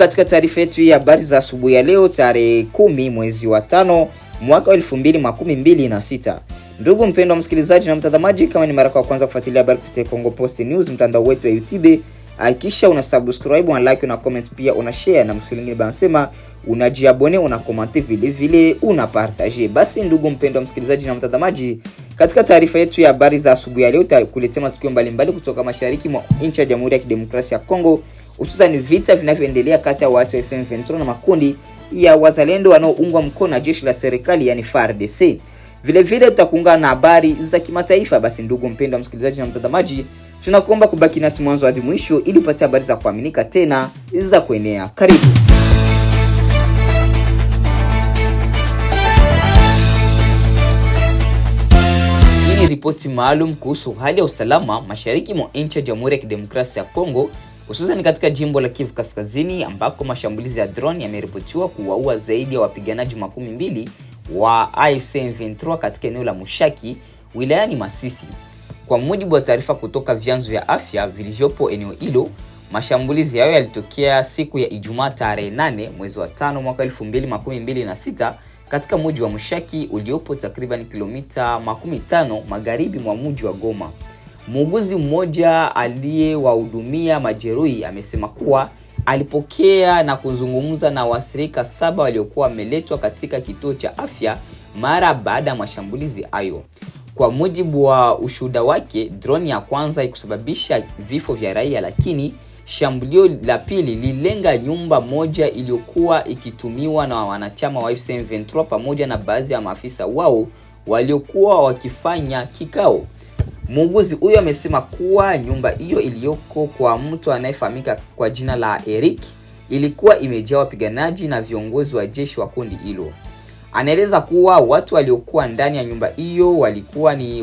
katika taarifa yetu ya habari za asubuhi ya leo tarehe 10 mwezi wa 5 mwaka 2026. Ndugu mpendwa msikilizaji na mtazamaji, kama ni mara ya kwanza kufuatilia habari kupitia Congo Post News mtandao wetu wa YouTube, hakikisha una subscribe, una like, una comment, pia una share, na msingine banasema unajiabone, una comment, vile una partage. Basi ndugu mpendwa msikilizaji na mtazamaji, katika taarifa yetu ya habari za asubuhi ya leo tutakuletea matukio mbalimbali kutoka mashariki mwa nchi ya Jamhuri ya Kidemokrasia ya Kongo, hususan vita vinavyoendelea kati ya waasi wa M23 na makundi ya wazalendo wanaoungwa mkono na jeshi la serikali yani FARDC. Vile tutakuungana na habari za kimataifa. Basi ndugu mpendwa msikilizaji na mtazamaji, tunakuomba kubaki nasi mwanzo hadi mwisho ili upate habari za kuaminika tena za kuenea. Karibu. Hii ni ripoti maalum kuhusu hali ya usalama mashariki mwa nchi ya Jamhuri ya Kidemokrasia ya Kongo, hususan katika jimbo la Kivu Kaskazini ambako mashambulizi ya drone yameripotiwa kuwaua zaidi ya wapiganaji 12 wa AFC M23 katika eneo la Mushaki wilayani Masisi. Kwa mujibu wa taarifa kutoka vyanzo vya afya vilivyopo eneo hilo, mashambulizi hayo yalitokea siku ya Ijumaa tarehe 8 mwezi wa 5 mwaka 2026 katika mji wa Mushaki uliopo takriban kilomita 15 magharibi mwa mji wa Goma. Muuguzi mmoja aliyewahudumia majeruhi amesema kuwa alipokea na kuzungumza na waathirika 7 waliokuwa wameletwa katika kituo cha afya mara baada ya mashambulizi hayo. Kwa mujibu wa ushuhuda wake, drone ya kwanza ikusababisha vifo vya raia, lakini shambulio la pili lilenga nyumba moja iliyokuwa ikitumiwa na wanachama wa AFC M23 pamoja na baadhi ya maafisa wao waliokuwa wakifanya kikao. Muuguzi huyo amesema kuwa nyumba hiyo iliyoko kwa mtu anayefahamika kwa jina la Eric ilikuwa imejaa wapiganaji na viongozi wa jeshi wa kundi hilo. Anaeleza kuwa watu waliokuwa ndani ya nyumba hiyo walikuwa ni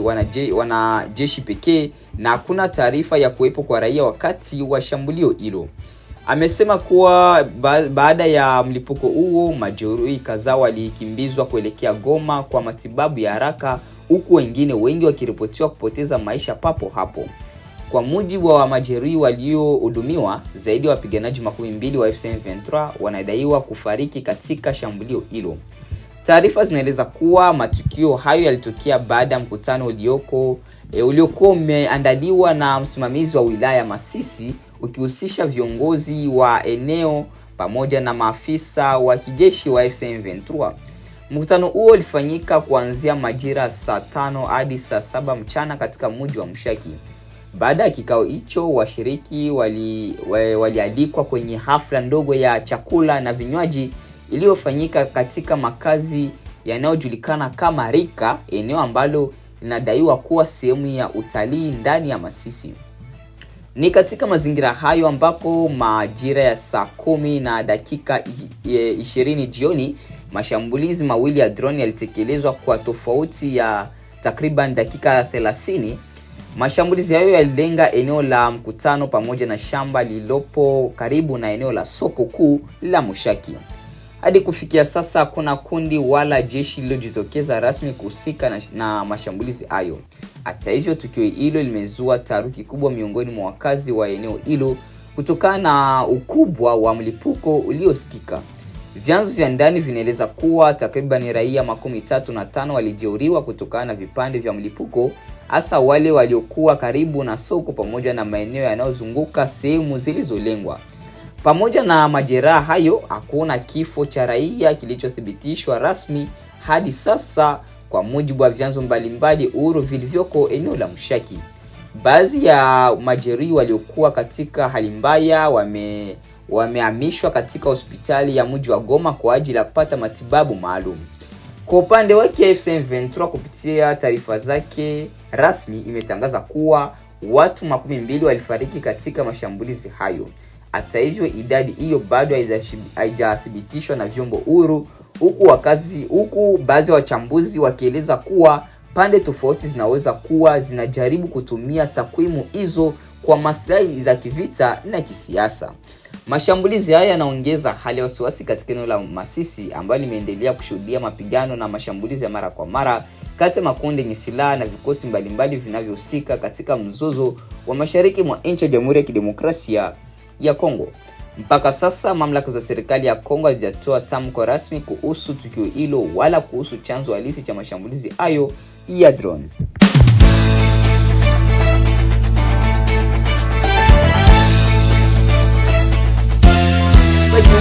wanajeshi pekee na hakuna taarifa ya kuwepo kwa raia wakati wa shambulio hilo. Amesema kuwa baada ya mlipuko huo majeruhi kadhaa walikimbizwa kuelekea Goma kwa matibabu ya haraka, huku wengine wengi wakiripotiwa kupoteza maisha papo hapo. Kwa mujibu wa majeruhi waliohudumiwa, zaidi ya wapiganaji 12 wa AFC M23 wanadaiwa kufariki katika shambulio hilo. Taarifa zinaeleza kuwa matukio hayo yalitokea baada ya mkutano uliokuwa umeandaliwa na msimamizi wa wilaya Masisi ukihusisha viongozi wa eneo pamoja na maafisa wa kijeshi wa AFC M23. Mkutano huo ulifanyika kuanzia majira saa 5 hadi saa 7 mchana katika mji wa Mushaki. Baada ya kikao hicho, washiriki walialikwa kwenye hafla ndogo ya chakula na vinywaji iliyofanyika katika makazi yanayojulikana kama Rika, eneo ambalo linadaiwa kuwa sehemu ya utalii ndani ya Masisi. Ni katika mazingira hayo ambako majira ya saa 10 na dakika 20 jioni mashambulizi mawili ya drone yalitekelezwa kwa tofauti ya takriban dakika 30. Mashambulizi hayo yalilenga eneo la mkutano pamoja na shamba lililopo karibu na eneo la soko kuu la Mushaki. Hadi kufikia sasa hakuna kundi wala jeshi lililojitokeza rasmi kuhusika na mashambulizi hayo. Hata hivyo, tukio hilo limezua taharuki kubwa miongoni mwa wakazi wa eneo hilo kutokana na ukubwa wa mlipuko uliosikika. Vyanzo vya ndani vinaeleza kuwa takriban raia 35 walijeruhiwa kutokana na vipande vya mlipuko, hasa wale waliokuwa karibu na soko pamoja na maeneo yanayozunguka sehemu zilizolengwa. Pamoja na majeraha hayo, hakuna kifo cha raia kilichothibitishwa rasmi hadi sasa, kwa mujibu wa vyanzo mbalimbali huru vilivyoko eneo la Mushaki. Baadhi ya majeruhi waliokuwa katika hali mbaya wamehamishwa katika hospitali ya mji wa Goma kwa ajili ya kupata matibabu maalum. Kwa upande wake, AFC M23 kupitia taarifa zake rasmi imetangaza kuwa watu 12 walifariki katika mashambulizi hayo. Hata hivyo, idadi hiyo bado haijathibitishwa na vyombo huru, huku baadhi ya wachambuzi wakieleza kuwa pande tofauti zinaweza kuwa zinajaribu kutumia takwimu hizo kwa maslahi za kivita na kisiasa. Mashambulizi haya yanaongeza hali ya wasiwasi katika eneo la Masisi ambalo limeendelea kushuhudia mapigano na mashambulizi ya mara kwa mara kati ya makundi yenye silaha na vikosi mbalimbali vinavyohusika katika mzozo wa mashariki mwa nchi ya Jamhuri ya Kidemokrasia ya Kongo. Mpaka sasa mamlaka za serikali ya Kongo hazijatoa tamko rasmi kuhusu tukio hilo wala kuhusu chanzo halisi cha mashambulizi hayo ya drone.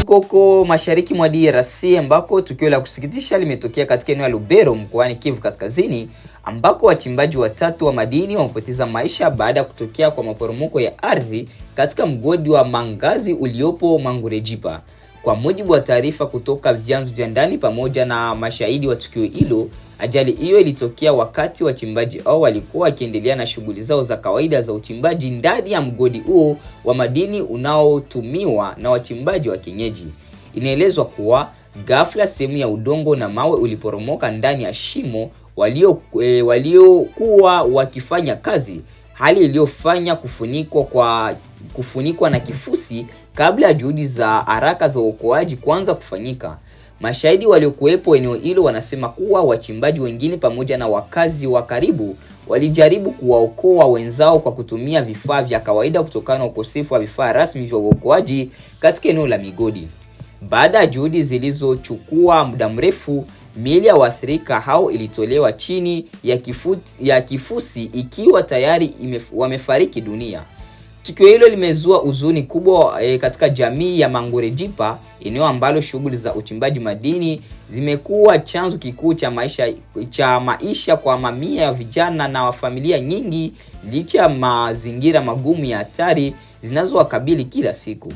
Huko mashariki mwa DRC ambako tukio la kusikitisha limetokea katika eneo la Lubero mkoani Kivu Kaskazini, ambako wachimbaji watatu wa madini wamepoteza maisha baada ya kutokea kwa maporomoko ya ardhi katika mgodi wa Mangazi uliopo Mangurejipa. Kwa mujibu wa taarifa kutoka vyanzo vya ndani pamoja na mashahidi wa tukio hilo, ajali hiyo ilitokea wakati wachimbaji hao walikuwa wakiendelea na shughuli zao za kawaida za uchimbaji ndani ya mgodi huo wa madini unaotumiwa na wachimbaji wa kienyeji. Inaelezwa kuwa ghafla sehemu ya udongo na mawe uliporomoka ndani ya shimo waliokuwa wakifanya kazi, hali iliyofanya kufunikwa na kifusi kabla ya juhudi za haraka za uokoaji kuanza kufanyika. Mashahidi waliokuwepo eneo hilo wanasema kuwa wachimbaji wengine pamoja na wakazi wa karibu walijaribu kuwaokoa wenzao kwa kutumia vifaa vya kawaida kutokana na ukosefu wa vifaa rasmi vya uokoaji katika eneo la migodi. Baada ya juhudi zilizochukua muda mrefu, miili ya waathirika hao ilitolewa chini ya kifusi ikiwa tayari wamefariki dunia. Tukio hilo limezua huzuni kubwa katika jamii ya Mangurejipa, eneo ambalo shughuli za uchimbaji madini zimekuwa chanzo kikuu cha maisha kwa mamia ya vijana na familia nyingi, licha ya mazingira magumu ya hatari zinazowakabili kila siku.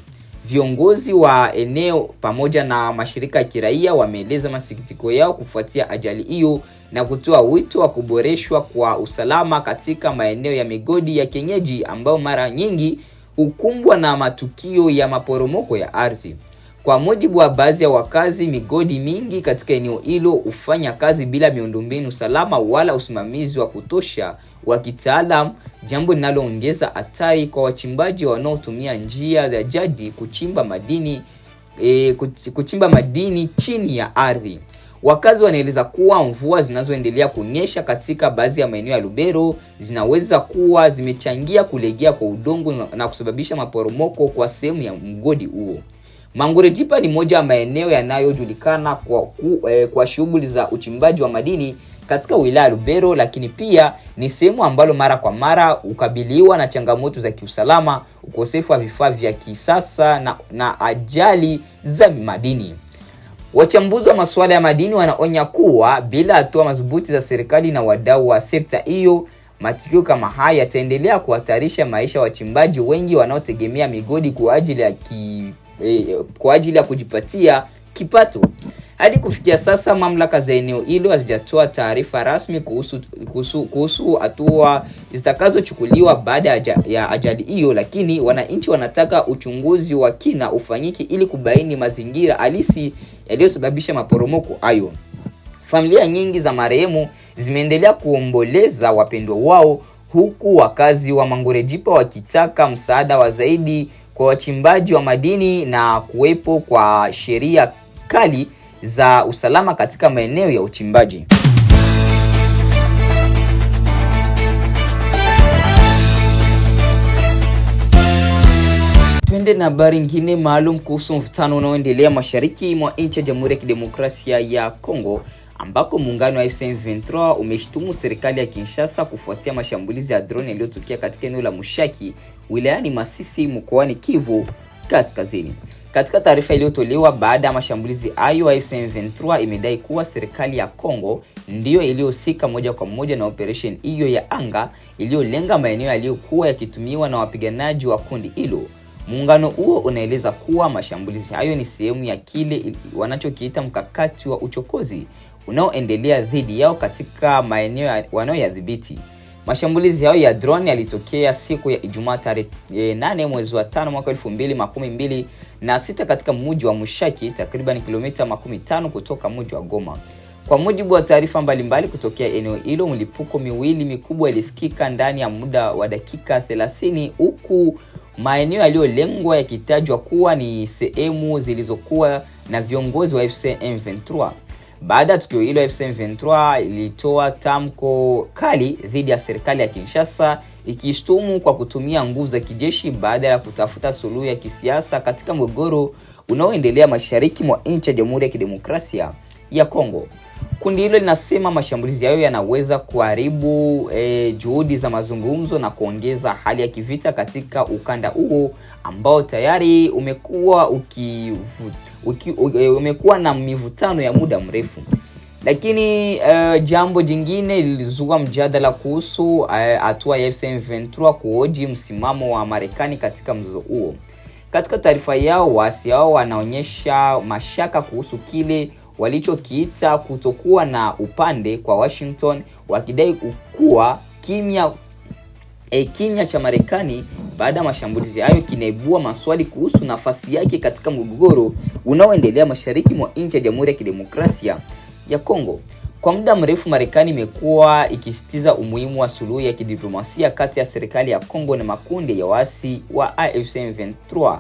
Viongozi wa eneo pamoja na mashirika ya kiraia wameeleza masikitiko yao kufuatia ajali hiyo na kutoa wito wa kuboreshwa kwa usalama katika maeneo ya migodi ya kienyeji ambayo mara nyingi hukumbwa na matukio ya maporomoko ya ardhi. Kwa mujibu wa baadhi ya wakazi, migodi mingi katika eneo hilo hufanya kazi bila miundombinu salama wala usimamizi wa kutosha wa kitaalamu, jambo linaloongeza hatari kwa wachimbaji wanaotumia njia za jadi kuchimba madini chini ya ardhi. Wakazi wanaeleza kuwa mvua zinazoendelea kunyesha katika baadhi ya maeneo ya Lubero zinaweza kuwa zimechangia kulegea kwa udongo na kusababisha maporomoko kwa sehemu ya mgodi huo. Mangurejipa ni moja ya maeneo yanayojulikana kwa shughuli za uchimbaji wa madini katika wilaya Lubero, lakini pia ni sehemu ambalo mara kwa mara hukabiliwa na changamoto za kiusalama, ukosefu wa vifaa vya kisasa na ajali za madini. Wachambuzi wa masuala ya madini wanaonya kuwa bila hatua madhubuti za serikali na wadau wa sekta hiyo, matukio kama haya yataendelea kuhatarisha maisha ya wachimbaji wengi wanaotegemea migodi kwa ajili ya kujipatia kipato. Hadi kufikia sasa mamlaka za eneo hilo hazijatoa taarifa rasmi kuhusu hatua zitakazochukuliwa baada ya ajali hiyo, lakini wananchi wanataka uchunguzi wa kina ufanyike ili kubaini mazingira halisi yaliyosababisha maporomoko hayo. Familia nyingi za marehemu zimeendelea kuomboleza wapendwa wao, huku wakazi wa Mangurejipa wakitaka msaada wa zaidi kwa wachimbaji wa madini na kuwepo kwa sheria kali za usalama katika maeneo ya uchimbaji. Twende na habari nyingine maalum kuhusu mvutano unaoendelea mashariki mwa nchi ya Jamhuri ya Kidemokrasia ya Kongo, ambako muungano wa M23 umeshtumu serikali ya Kinshasa kufuatia mashambulizi ya drone yaliyotokea katika eneo la Mushaki wilayani Masisi mkoani Kivu Kaskazini. Katika taarifa iliyotolewa baada ya mashambulizi hayo, M23 imedai kuwa serikali ya Kongo ndiyo iliyohusika moja kwa moja na operation hiyo ya anga iliyolenga maeneo yaliyokuwa yakitumiwa na wapiganaji wa kundi hilo. Muungano huo unaeleza kuwa mashambulizi hayo ni sehemu ya kile wanachokiita mkakati wa uchokozi unaoendelea dhidi yao katika maeneo wanayoyadhibiti. Mashambulizi hayo ya drone yalitokea siku ya Ijumaa tarehe 8 mwezi wa 5 mwaka 2026 katika mji wa Mushaki, takriban kilomita 15 kutoka mji wa Goma. Kwa mujibu wa taarifa mbalimbali kutokea eneo hilo, mlipuko miwili mikubwa ilisikika ndani ya muda wa dakika 30, huku maeneo yaliyolengwa yakitajwa kuwa ni sehemu zilizokuwa na viongozi wa AFC M23. Baada ya tukio hilo, AFC M23 ilitoa tamko kali dhidi ya serikali ya Kinshasa ikishtumu kwa kutumia nguvu za kijeshi baada ya kutafuta suluhu ya kisiasa katika mgogoro unaoendelea mashariki mwa nchi ya Jamhuri ya Kidemokrasia ya Kongo. Kundi hilo linasema mashambulizi hayo yanaweza kuharibu juhudi za mazungumzo na kuongeza hali ya kivita katika ukanda huo ambao tayari umekuwa na mivutano ya muda mrefu. Lakini jambo jingine lilizua mjadala kuhusu hatua ya M23 kuhoji msimamo wa Marekani katika mzozo huo. Katika taarifa yao, waasi hao wanaonyesha mashaka kuhusu kile walichokiita kutokuwa na upande kwa Washington, wakidai kuwa kimya cha Marekani baada ya mashambulizi hayo kinaibua maswali kuhusu nafasi yake katika mgogoro unaoendelea mashariki mwa nchi ya Jamhuri ya Kidemokrasia ya Kongo. Kwa muda mrefu Marekani imekuwa ikisisitiza umuhimu wa suluhu ya kidiplomasia kati ya serikali ya Kongo na makundi ya waasi wa AFC M23.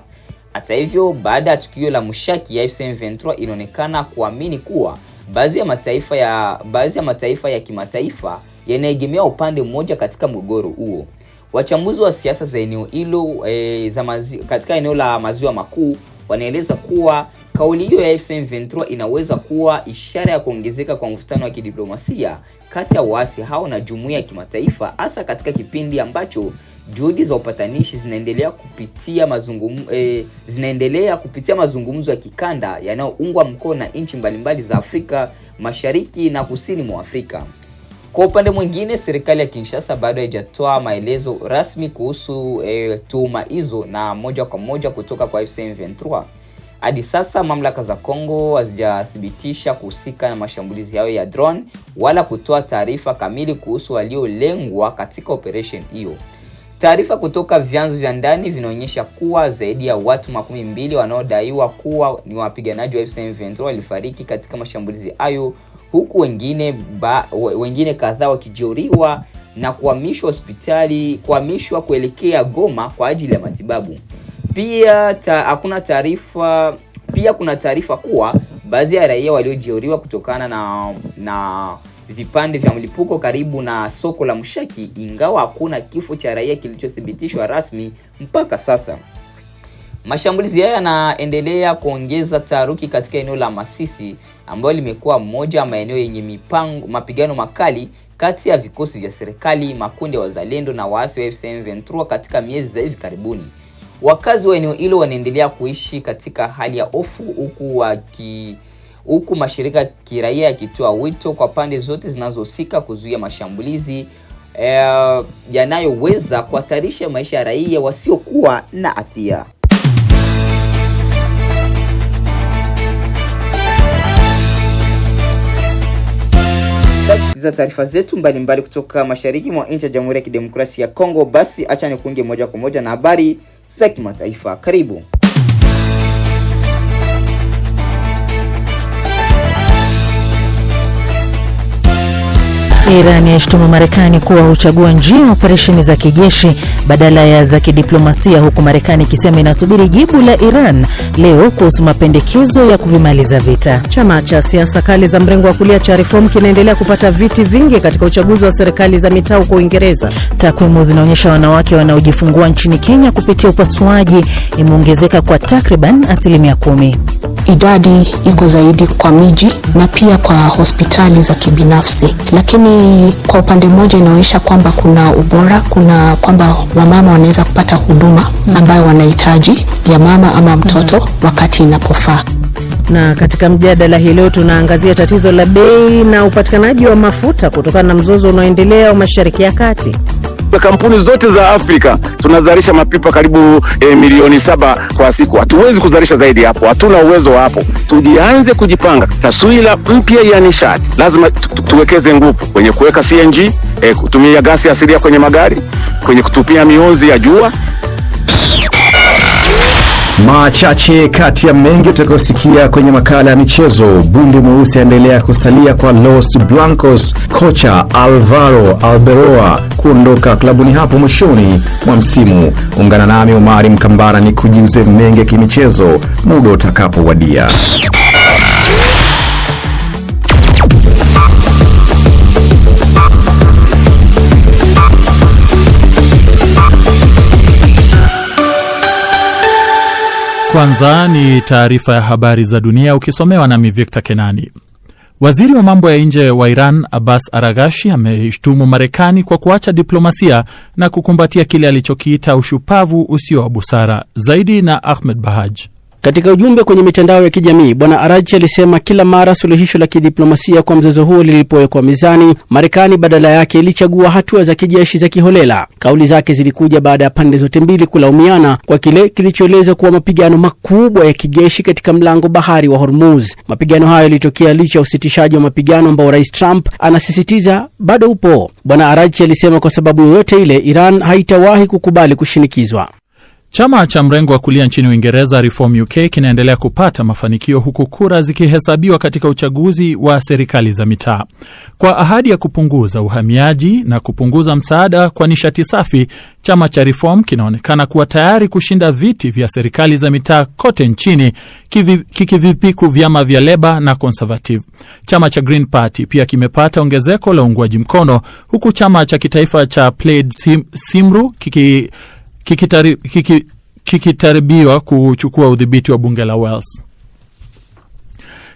Hata hivyo, baada ya tukio la Mushaki, AFC M23 inaonekana kuamini kuwa baadhi ya mataifa ya kimataifa yanaegemea upande mmoja katika mgogoro huo. Wachambuzi wa siasa za eneo hilo katika eneo la Maziwa Makuu wanaeleza kuwa kauli hiyo ya AFC M23 inaweza kuwa ishara ya kuongezeka kwa mvutano wa kidiplomasia kati ya waasi hao na jumuiya ya kimataifa, hasa katika kipindi ambacho juhudi za upatanishi zinaendelea kupitia mazungumzo ya kikanda yanayoungwa mkono na nchi mbalimbali za Afrika Mashariki na Kusini mwa Afrika. Kwa upande mwingine, serikali ya Kinshasa bado haijatoa maelezo rasmi kuhusu tuhuma hizo na moja kwa moja kutoka kwa AFC M23. Hadi sasa mamlaka za Kongo hazijathibitisha kuhusika na mashambulizi hayo ya drone wala kutoa taarifa kamili kuhusu waliolengwa katika operation hiyo. Taarifa kutoka vyanzo vya ndani vinaonyesha kuwa zaidi ya watu 12 wanaodaiwa kuwa ni wapiganaji wa AFC M23 walifariki katika mashambulizi hayo, huku wengine kadhaa wakijeruhiwa na kuhamishwa kuelekea Goma kwa ajili ya matibabu. Pia kuna taarifa kuwa baadhi ya raia waliojeruhiwa kutokana na vipande vya mlipuko karibu na soko la Mushaki, ingawa hakuna kifo cha raia kilichothibitishwa rasmi mpaka sasa. Mashambulizi haya yanaendelea kuongeza taharuki katika eneo la Masisi, ambalo limekuwa moja ya maeneo yenye mapigano makali kati ya vikosi vya serikali, makundi ya wazalendo na waasi wa AFC M23 katika miezi za hivi karibuni. Wakazi wa eneo hilo wanaendelea kuishi katika hali ya hofu, huku mashirika ya kiraia yakitoa wito kwa pande zote zinazohusika kuzuia mashambulizi yanayoweza kuhatarisha maisha ya raia wasiokuwa na hatia. Za taarifa zetu mbalimbali kutoka mashariki mwa nchi ya Jamhuri ya Kidemokrasia ya Kongo, basi acha nikuunge moja kwa moja na habari za kimataifa. Karibu. Iran yashtumu Marekani kuwa huchagua njia ya operesheni za kijeshi badala ya za kidiplomasia, huku Marekani ikisema inasubiri jibu la Iran leo kuhusu mapendekezo ya kuvimaliza vita. Chama cha siasa kali za mrengo wa kulia cha Reform kinaendelea kupata viti vingi katika uchaguzi wa serikali za mitaa huko Uingereza. Takwimu zinaonyesha wanawake wanaojifungua nchini Kenya kupitia upasuaji imeongezeka kwa takriban 10%. Idadi iko zaidi kwa miji na pia kwa hospitali za kibinafsi, lakini kwa upande mmoja inaonyesha kwamba kuna ubora, kuna kwamba wamama wanaweza kupata huduma ambayo wanahitaji ya mama ama mtoto wakati inapofaa. Na katika mjadala hii leo tunaangazia tatizo la bei na upatikanaji wa mafuta kutokana na mzozo unaoendelea Mashariki ya Kati. Kampuni zote za Afrika tunazalisha mapipa karibu milioni 7 kwa siku. Hatuwezi kuzalisha zaidi hapo, hatuna uwezo hapo. Tujianze kujipanga. Taswira mpya ya nishati, lazima tuwekeze nguvu kwenye kuweka CNG, kutumia gasi asilia kwenye magari, kwenye kutupia mionzi ya jua. Machache kati ya mengi utakayosikia kwenye makala ya michezo. Bundi mweusi aendelea kusalia kwa Los Blancos, kocha Alvaro Arbeloa kuondoka klabuni hapo mwishoni mwa msimu. Ungana nami Omari Mkambara ni kujuze mengi ya kimichezo muda utakapowadia. Kwanza ni taarifa ya habari za dunia ukisomewa na Victor Kenani. Waziri wa mambo ya nje wa Iran Abbas Araghchi ameshtumu Marekani kwa kuacha diplomasia na kukumbatia kile alichokiita ushupavu usio wa busara. Zaidi na Ahmed Bahaj. Katika ujumbe kwenye mitandao ya kijamii, Bwana Araghchi alisema kila mara suluhisho la kidiplomasia kwa mzozo huo lilipowekwa mezani, Marekani badala yake ilichagua hatua za kijeshi za kiholela. Kauli zake zilikuja baada ya pande zote mbili kulaumiana kwa kile kilichoeleza kuwa mapigano makubwa ya kijeshi katika mlango bahari wa Hormuz. Mapigano hayo yalitokea licha ya usitishaji wa mapigano ambao Rais Trump anasisitiza bado upo. Bwana Araghchi alisema kwa sababu yoyote ile, Iran haitawahi kukubali kushinikizwa. Chama cha mrengo wa kulia nchini Uingereza Reform UK kinaendelea kupata mafanikio huku kura zikihesabiwa katika uchaguzi wa serikali za mitaa. Kwa ahadi ya kupunguza uhamiaji na kupunguza msaada kwa nishati safi, chama cha Reform kinaonekana kuwa tayari kushinda viti vya serikali za mitaa kote nchini, kikivipiku vyama vya Labour na Conservative. Chama cha Green Party pia kimepata ongezeko la uungwaji mkono, huku chama cha kitaifa cha Plaid Cymru kikitaribiwa kuchukua udhibiti wa bunge la Wales.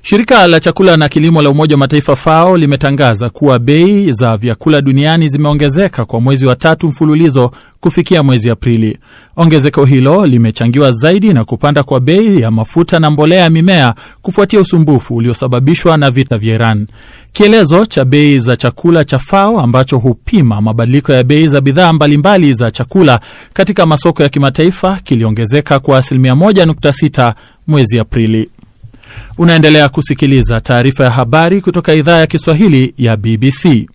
Shirika la chakula na kilimo la Umoja wa Mataifa FAO limetangaza kuwa bei za vyakula duniani zimeongezeka kwa mwezi wa 3 mfululizo kufikia mwezi Aprili. Ongezeko hilo limechangiwa zaidi na kupanda kwa bei ya mafuta na mbolea ya mimea kufuatia usumbufu uliosababishwa na vita vya Iran. Kielezo cha bei za chakula cha FAO ambacho hupima mabadiliko ya bei za bidhaa mbalimbali za chakula katika masoko ya kimataifa kiliongezeka kwa 1.6 mwezi Aprili. Unaendelea kusikiliza taarifa ya habari kutoka idhaa ya Kiswahili ya BBC.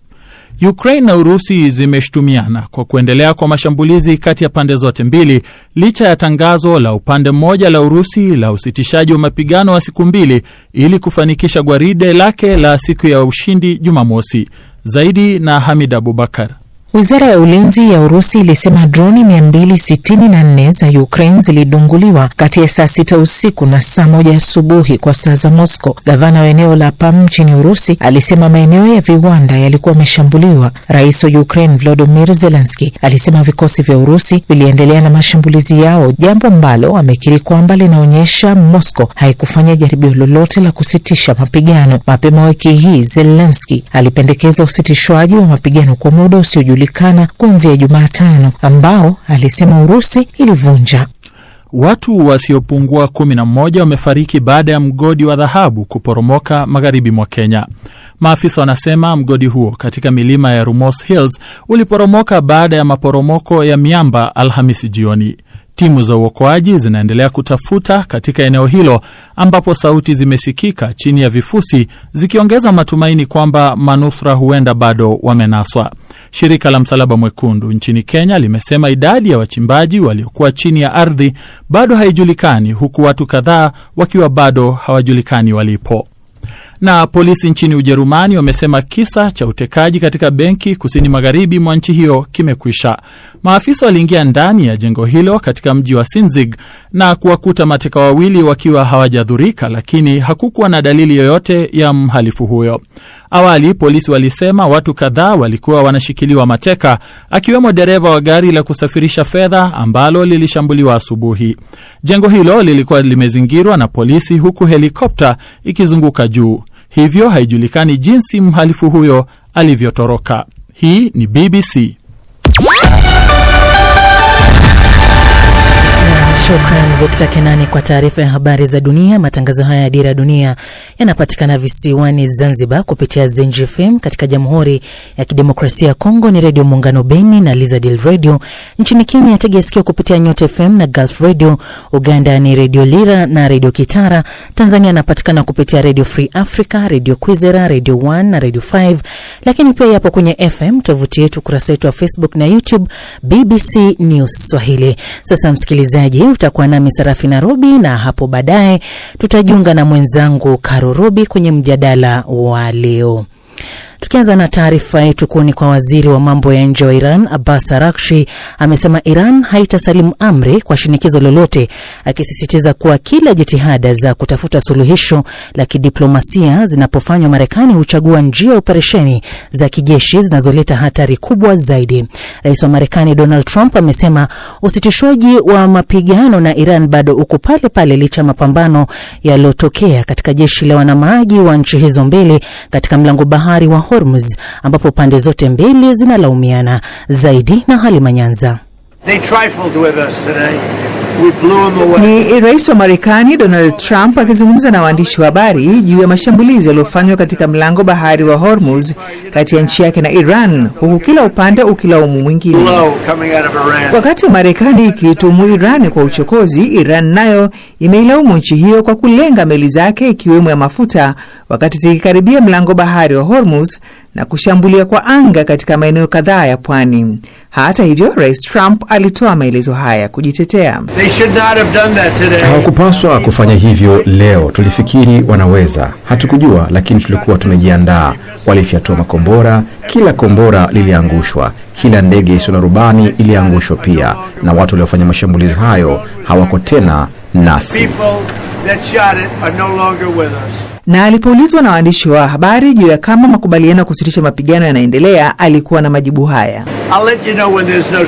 Ukraine na Urusi zimeshtumiana kwa kuendelea kwa mashambulizi kati ya pande zote mbili licha ya tangazo la upande mmoja la Urusi la usitishaji wa mapigano wa siku 2 ili kufanikisha gwaride lake la siku ya ushindi Jumamosi. Zaidi na Hamid Abubakar. Wizara ya ulinzi ya Urusi ilisema droni 264 za Ukraine zilidunguliwa kati ya saa 6 usiku na saa 1 asubuhi kwa saa za Moscow. Gavana wa eneo la Pam nchini Urusi alisema maeneo ya viwanda yalikuwa yameshambuliwa. Rais wa Ukraine Volodymyr Zelensky alisema vikosi vya Urusi viliendelea na mashambulizi yao, jambo ambalo amekiri kwamba linaonyesha Moscow haikufanya jaribio lolote la kusitisha mapigano. Mapema wiki hii Zelensky alipendekeza usitishwaji wa mapigano kwa muda usiojulikana kuanzia Jumatano, ambao alisema Urusi ilivunja. Watu wasiopungua 11 wamefariki baada ya mgodi wa dhahabu kuporomoka magharibi mwa Kenya. Maafisa wanasema mgodi huo katika milima ya Rumors Hills uliporomoka baada ya maporomoko ya miamba Alhamisi jioni. Timu za uokoaji zinaendelea kutafuta katika eneo hilo ambapo sauti zimesikika chini ya vifusi zikiongeza matumaini kwamba manusura huenda bado wamenaswa. Shirika la Msalaba Mwekundu nchini Kenya limesema idadi ya wachimbaji waliokuwa chini ya ardhi bado haijulikani, huku watu kadhaa wakiwa bado hawajulikani walipo. Na polisi nchini Ujerumani wamesema kisa cha utekaji katika benki kusini magharibi mwa nchi hiyo kimekwisha. Maafisa waliingia ndani ya jengo hilo katika mji wa Sinzig na kuwakuta mateka wawili wakiwa hawajadhurika, lakini hakukuwa na dalili yoyote ya mhalifu huyo. Awali polisi walisema watu kadhaa walikuwa wanashikiliwa mateka, akiwemo dereva wa gari la kusafirisha fedha ambalo lilishambuliwa asubuhi. Jengo hilo lilikuwa limezingirwa na polisi huku helikopta ikizunguka juu. Hivyo haijulikani jinsi mhalifu huyo alivyotoroka. Hii ni BBC. Shukran Victor Kenani kwa taarifa ya habari za dunia. Matangazo haya ya Dira Dunia yanapatikana visiwani Zanzibar kupitia Zenji FM, katika Jamhuri ya Kidemokrasia ya Kongo ni Radio Muungano Beni na Lizadil Radio. Nchini Kenya tegea sikio kupitia Nyota FM na Gulf Radio. Uganda ni Radio Lira na Radio Kitara. Tanzania napatikana kupitia Radio Free Africa, Radio Kwizera, Radio 1 na Radio 5. Lakini pia yapo kwenye FM, tovuti yetu, kurasa yetu wa Facebook na YouTube BBC News Swahili. Sasa msikilizaji, utakuwa nami Sarafina Robi na hapo baadaye tutajiunga na mwenzangu Karo Robi kwenye mjadala wa leo. Tukianza na taarifa yetu kuni kwa waziri wa mambo ya nje wa Iran, Abbas Araghchi, amesema Iran haitasalimu amri kwa shinikizo lolote, akisisitiza kuwa kila jitihada za kutafuta suluhisho la kidiplomasia zinapofanywa, Marekani huchagua njia ya operesheni za kijeshi zinazoleta hatari kubwa zaidi. Rais wa Marekani Donald Trump amesema usitishwaji wa mapigano na Iran bado uko pale pale licha ya mapambano yaliyotokea katika jeshi la wanamaji wa nchi hizo mbili katika mlango bahari wa Hormuz, ambapo pande zote mbili zinalaumiana. Zaidi na Halima Nyanza. They trifled with us today. We blew them away. Ni rais wa Marekani Donald Trump akizungumza na waandishi wa habari juu ya mashambulizi yaliyofanywa katika mlango bahari wa Hormuz kati ya nchi yake na Iran, huku kila upande ukilaumu mwingine. Wakati Marekani ikituhumu Iran kwa uchokozi, Iran nayo imeilaumu nchi hiyo kwa kulenga meli zake ikiwemo ya mafuta wakati zikikaribia mlango bahari wa Hormuz na kushambulia kwa anga katika maeneo kadhaa ya pwani. Hata hivyo, Rais Trump alitoa maelezo haya kujitetea. Hawakupaswa kufanya hivyo leo. Tulifikiri wanaweza. Hatukujua, lakini tulikuwa tumejiandaa. Walifyatua makombora, kila kombora liliangushwa, kila ndege isiyo na rubani iliangushwa pia, na watu waliofanya mashambulizi hayo hawako tena nasi. Na alipoulizwa na waandishi wa habari juu ya kama makubaliano ya kusitisha mapigano yanaendelea, alikuwa na majibu haya.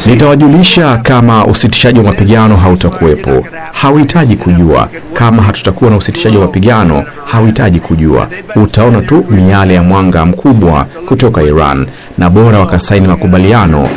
Nitawajulisha kama usitishaji wa mapigano hautakuwepo. Hauhitaji kujua. Kama hatutakuwa na usitishaji wa mapigano, hauhitaji kujua. Utaona tu miale ya mwanga mkubwa kutoka Iran, na bora wakasaini makubaliano.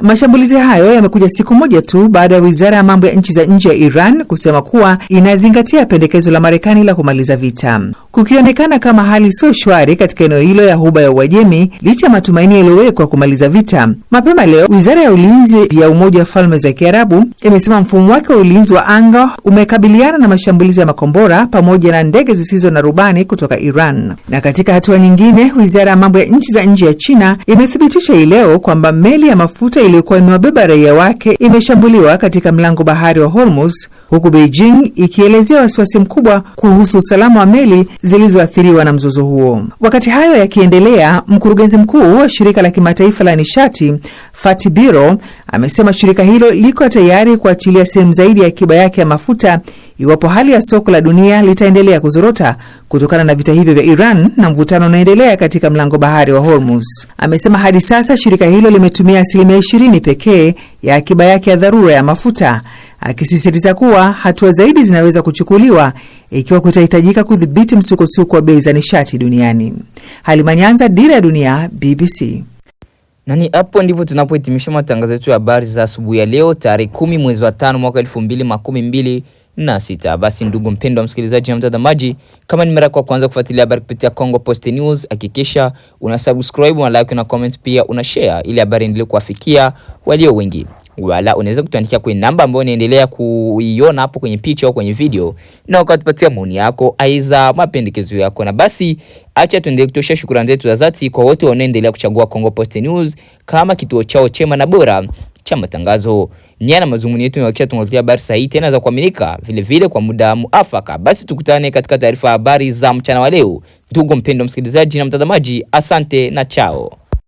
Mashambulizi hayo yamekuja siku moja tu baada ya Wizara ya Mambo ya Nchi za Nje ya Iran kusema kuwa inazingatia pendekezo la Marekani la kumaliza vita. Kukionekana kama hali sio shwari katika eneo hilo ya Ghuba ya Uajemi licha ya matumaini yaliyowekwa kumaliza vita. Mapema leo, Wizara ya Ulinzi ya Umoja wa Falme za Kiarabu imesema mfumo wake wa ulinzi wa anga umekabiliana na mashambulizi ya makombora pamoja na ndege zisizo na rubani kutoka Iran. Na katika hatua nyingine, Wizara ya Mambo ya Nchi za Nje ya China imethibitisha leo kwamba meli ya mafuta iliyokuwa imewabeba raia wake imeshambuliwa katika mlango bahari wa Hormuz, huku Beijing ikielezea wasiwasi mkubwa kuhusu usalama wa meli zilizoathiriwa na mzozo huo. Wakati hayo yakiendelea, mkurugenzi mkuu wa shirika la kimataifa la nishati Fatih Birol amesema shirika hilo liko tayari kuachilia sehemu zaidi ya akiba yake ya mafuta iwapo hali ya soko la dunia litaendelea kuzorota kutokana na vita hivyo vya Iran na mvutano unaendelea katika mlango bahari wa Hormuz. Amesema hadi sasa shirika hilo limetumia 20% pekee ya akiba yake ya dharura ya mafuta, akisisitiza kuwa hatua zaidi zinaweza kuchukuliwa ikiwa kutahitajika kudhibiti msukosuko wa bei za nishati duniani. Halima Nyanza, Dira ya Dunia, BBC. Na ni hapo ndipo tunapohitimisha matangazo yetu ya habari za asubuhi ya leo tarehe 10 mwezi wa 5 mwaka 2026. Basi ndugu mpendwa msikilizaji na mtazamaji, kama ni mara yako kwanza kufuatilia habari kupitia Congo Post News, hakikisha una subscribe, una like na comment, pia una share ili habari endelee kuwafikia walio wengi. Wala unaweza kutuandikia kwenye namba ambayo unaendelea kuiona hapo kwenye picha au kwenye video, na ukatupatia maoni yako aiza mapendekezo yako. Na basi acha tuendelee kutosha shukrani zetu za dhati kwa wote wanaoendelea kuchagua Congo Post News kama kituo chao chema na bora cha matangazo. Nia na mazungumzo yetu ni wakati tunaletea habari sahihi tena za kuaminika, vile vile kwa muda muafaka. Basi tukutane katika taarifa habari za mchana wa leo. Ndugu mpendwa msikilizaji na mtazamaji, asante na chao.